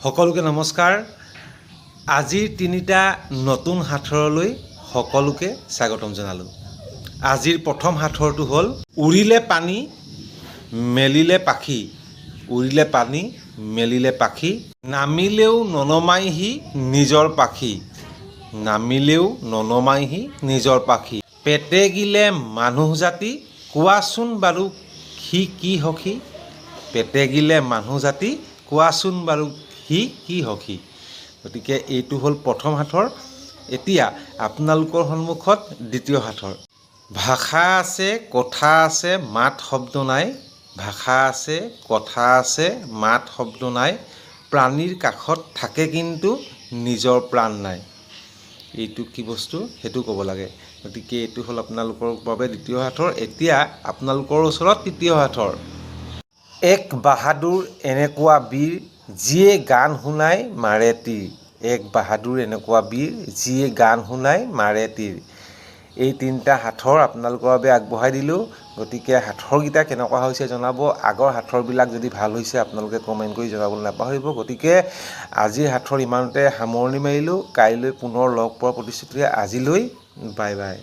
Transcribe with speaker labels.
Speaker 1: সকলোকে নমস্কাৰ। আজিৰ তিনিটা নতুন সাঁথৰলৈ সকলোকে স্বাগতম জনালোঁ। আজিৰ প্ৰথম সাঁথৰটো হ'ল উৰিলে পানী মেলিলে পাখি, উৰিলে পানী মেলিলে পাখি, নামিলেও ননমাইহি নিজৰ পাখি, নামিলেও ননমাইহি নিজৰ পাখি, পেটেগিলে মানুহ জাতি কোৱাচোন বাৰু সি কি সখী, পেটেগিলে মানুহ জাতি কোৱাচোন বাৰু সি কি সখী। গতিকে এইটো হ'ল প্ৰথম সাঁথৰ। এতিয়া আপোনালোকৰ সন্মুখত দ্বিতীয় সাঁথৰ। ভাষা আছে কথা আছে মাত শব্দ নাই, ভাষা আছে কথা আছে মাত শব্দ নাই, প্ৰাণীৰ কাষত থাকে কিন্তু নিজৰ প্ৰাণ নাই। এইটো কি বস্তু সেইটো ক'ব লাগে। গতিকে এইটো হ'ল আপোনালোকৰ বাবে দ্বিতীয় সাঁথৰ। এতিয়া আপোনালোকৰ ওচৰত তৃতীয় সাঁথৰ। এক বাহাদুৰ এনেকুৱা বীৰ যিয়ে গান শুনাই মাৰে তীৰ, এক বাহাদুৰ এনেকুৱা বীৰ যিয়ে গান শুনাই মাৰে তীৰ। এই তিনিটা সাঁথৰ আপোনালোকৰ বাবে আগবঢ়াই দিলোঁ। গতিকে সাঁথৰকেইটা কেনেকুৱা হৈছে জনাব। আগৰ সাঁথৰবিলাক যদি ভাল হৈছে আপোনালোকে কমেণ্ট কৰি জনাবলৈ নাপাহৰিব। গতিকে আজিৰ সাঁথৰ ইমানতে সামৰণি মাৰিলোঁ। কাইলৈ পুনৰ লগ পোৱাৰ প্ৰতিশ্ৰুতিৰে আজিলৈ বাই বাই।